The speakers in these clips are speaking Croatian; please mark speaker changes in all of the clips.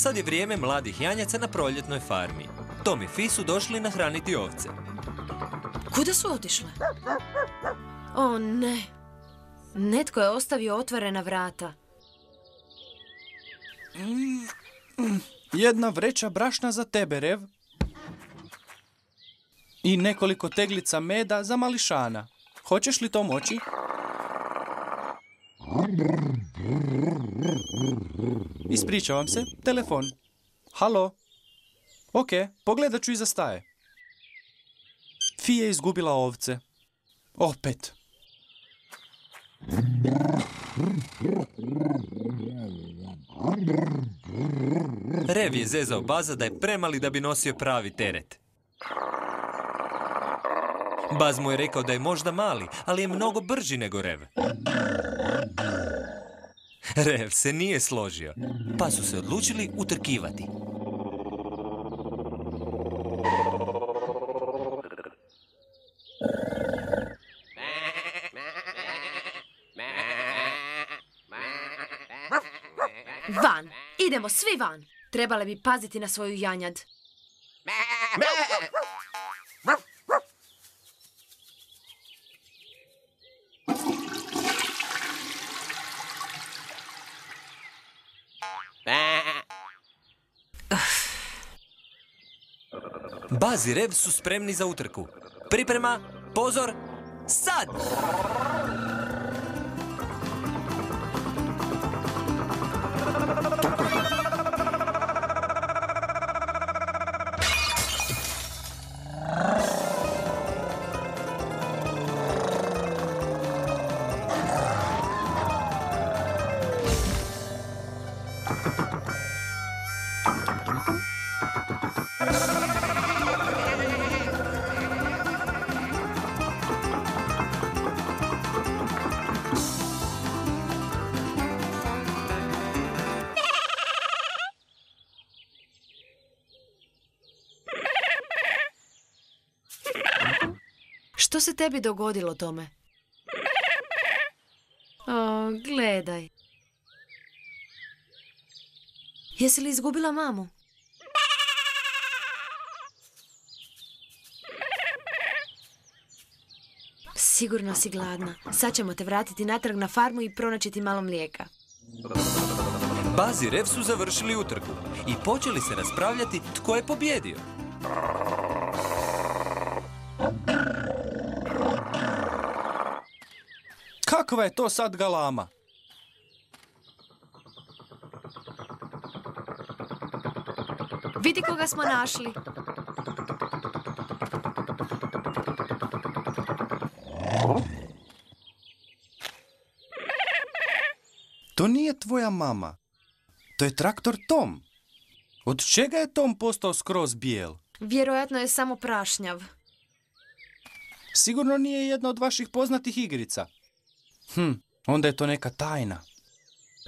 Speaker 1: Sad je vrijeme mladih janjaca na proljetnoj farmi. Tom i Fi su došli nahraniti ovce.
Speaker 2: Kuda su otišle? O ne. Netko je ostavio otvorena vrata.
Speaker 3: Jedna vreća brašna za tebe, Rev. I nekoliko teglica meda za mališana. Hoćeš li to moći? Ispričavam se, telefon. Halo? Ok, pogledat ću iza staje. Fi je izgubila ovce. Opet.
Speaker 1: Rev je zezao Baza da je premali da bi nosio pravi teret. Baz mu je rekao da je možda mali, ali je mnogo brži nego Rev. Rev se nije složio, pa su se odlučili utrkivati.
Speaker 2: Van! Idemo svi van! Trebale bi paziti na svoju janjad.
Speaker 1: Baz i Rev su spremni za utrku. Priprema, pozor, sad!
Speaker 2: Što se tebi dogodilo, Tome? O, gledaj. Jesi li izgubila mamu? Sigurno si gladna. Sad ćemo te vratiti natrag na farmu i pronaći ti malo mlijeka.
Speaker 1: Baz i Rev su završili utrku i počeli se raspravljati tko je pobjedio.
Speaker 3: Kakva je to sad galama?
Speaker 2: Vidi koga smo našli.
Speaker 3: To nije tvoja mama. To je traktor Tom. Od čega je Tom postao skroz bijel?
Speaker 2: Vjerojatno je samo prašnjav.
Speaker 3: Sigurno nije jedna od vaših poznatih igrica. Onda je to neka tajna.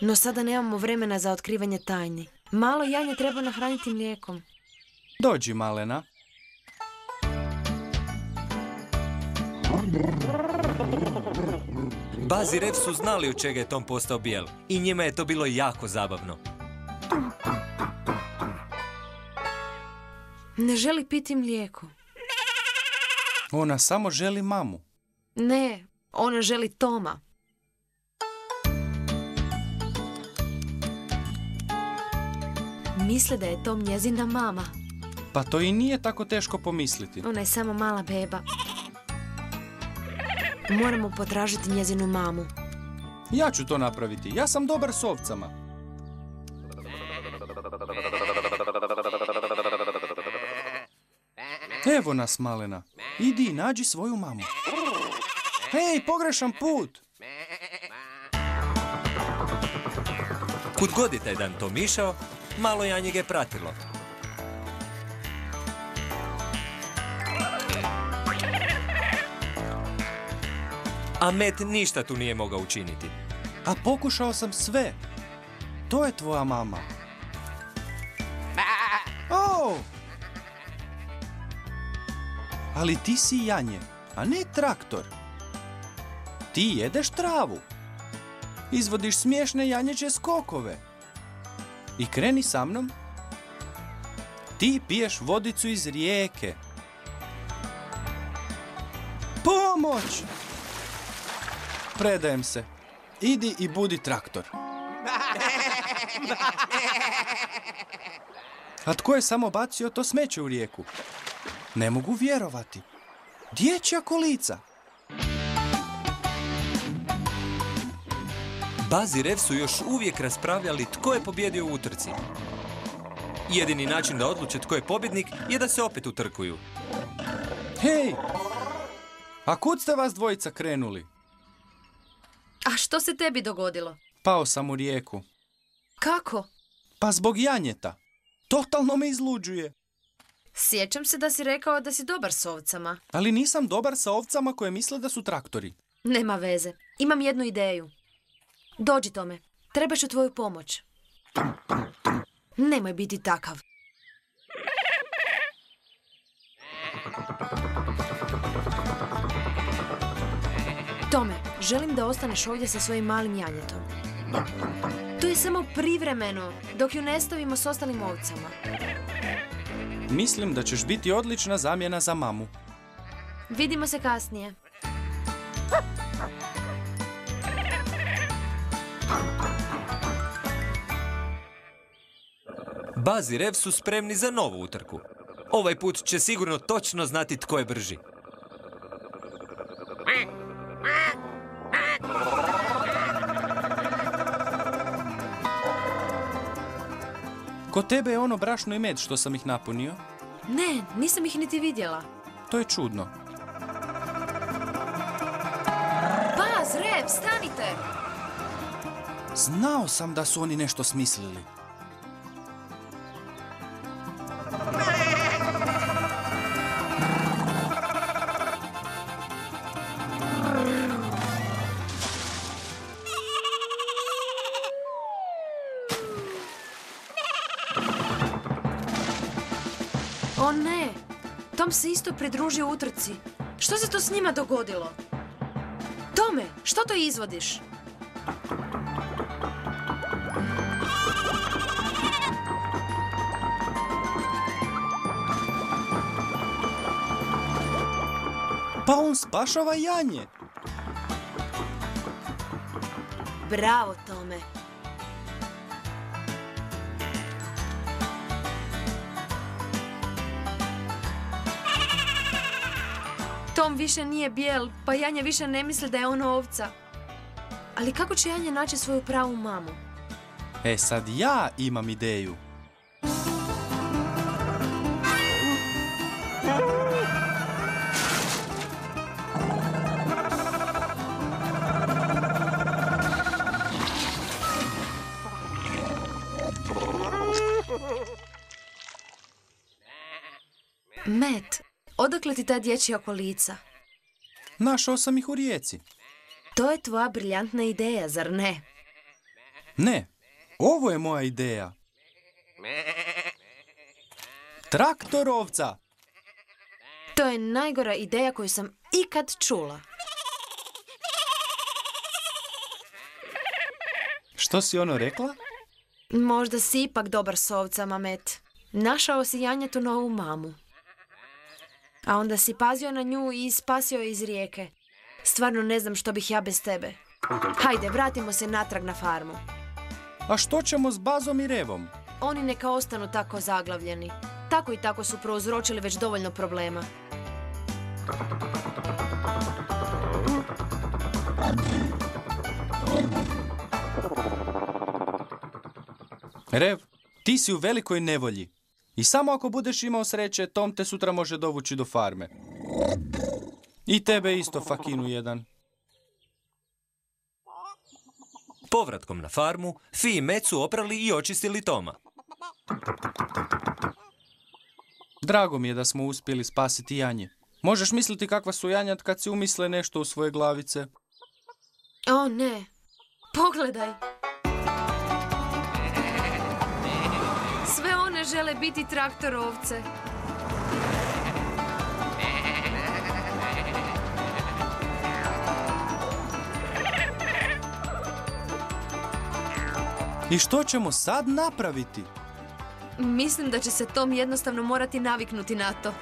Speaker 2: No sada nemamo vremena za otkrivanje tajni. Malo janje treba nahraniti mlijekom.
Speaker 3: Dođi, malena.
Speaker 1: Baz i Rev su znali od čega je Tom postao bijel i njima je to bilo jako zabavno.
Speaker 2: Ne želi piti mlijeko.
Speaker 3: Ona samo želi mamu.
Speaker 2: Ne, ona želi Toma. Misle da je Tom njezina mama.
Speaker 3: Pa to i nije tako teško pomisliti.
Speaker 2: Ona je samo mala beba. Moramo potražiti njezinu mamu.
Speaker 3: Ja ću to napraviti. Ja sam dobar s ovcama. Evo nas, malena. Idi i nađi svoju mamu. Hej, pogrešan put!
Speaker 1: Kud god je taj dan Tom išao, malo janje ga je pratilo. A Met ništa tu nije mogao učiniti.
Speaker 3: A pokušao sam sve. To je tvoja mama. Oh! Ali ti si janje, a ne traktor. Ti jedeš travu. Izvodiš smiješne janjeće skokove. i kreni sa mnom. Ti piješ vodicu iz rijeke. Pomoć! Predajem se. Idi i budi traktor. A tko je samo bacio to smeće u rijeku? Ne mogu vjerovati. Dječja kolica.
Speaker 1: Baz i Rev su još uvijek raspravljali tko je pobjedio u utrci. Jedini način da odluče tko je pobjednik je da se opet utrkuju.
Speaker 3: Hej! A kud ste vas dvojica krenuli?
Speaker 2: A što se tebi dogodilo?
Speaker 3: Pao sam u rijeku.
Speaker 2: Kako?
Speaker 3: Pa zbog janjeta. Totalno me izluđuje.
Speaker 2: Sjećam se da si rekao da si dobar s ovcama.
Speaker 3: Ali nisam dobar sa ovcama koje misle da su traktori.
Speaker 2: Nema veze. Imam jednu ideju. Dođi, Tome. Trebaš u tvoju pomoć. Nemoj biti takav. Tome, želim da ostaneš ovdje sa svojim malim janjetom. To je samo privremeno, dok ju ne stavimo s ostalim ovcama.
Speaker 3: Mislim da ćeš biti odlična zamjena za mamu.
Speaker 2: Vidimo se kasnije.
Speaker 1: Baz i Rev su spremni za novu utrku. Ovaj put će sigurno točno znati tko je brži.
Speaker 3: Kod tebe je ono brašno i med što sam ih napunio?
Speaker 2: Ne, nisam ih niti vidjela.
Speaker 3: To je čudno.
Speaker 2: Baz, Rev, stanite!
Speaker 3: Znao sam da su oni nešto smislili.
Speaker 2: O ne! Tom se isto pridružio utrci. Što se to s njima dogodilo? Tome, što to izvodiš?
Speaker 3: Pa on spašava janje.
Speaker 2: Bravo, Tome. Tom više nije bijel, pa Janja više ne misli da je on ovca. Ali kako će Janja naći svoju pravu mamu?
Speaker 3: E sad ja imam ideju.
Speaker 2: Matt, odakle ti ta dječja kolica?
Speaker 3: Našao sam ih u rijeci.
Speaker 2: To je tvoja briljantna ideja, zar ne?
Speaker 3: Ne, ovo je moja ideja. Traktorovca!
Speaker 2: To je najgora ideja koju sam ikad čula.
Speaker 3: Što si ono rekla?
Speaker 2: Možda si ipak dobar s ovcama, Matt. Našao si janjetu novu mamu. A onda si pazio na nju i spasio je iz rijeke. Stvarno ne znam što bih ja bez tebe. Hajde, vratimo se natrag na farmu.
Speaker 3: A što ćemo s Bazom i Revom?
Speaker 2: Oni neka ostanu tako zaglavljeni. Tako i tako su prouzročili već dovoljno problema.
Speaker 3: Rev, ti si u velikoj nevolji. I samo ako budeš imao sreće, Tom te sutra može dovući do farme. I tebe isto, fakinu jedan.
Speaker 1: Povratkom na farmu, Fi i Matt su oprali i očistili Toma.
Speaker 3: Drago mi je da smo uspjeli spasiti janje. Možeš misliti kakva su janjad kad si umisle nešto u svoje glavice?
Speaker 2: O ne, pogledaj. Sve one žele biti traktorovce.
Speaker 3: I što ćemo sad napraviti?
Speaker 2: Mislim da će se Tom jednostavno morati naviknuti na to.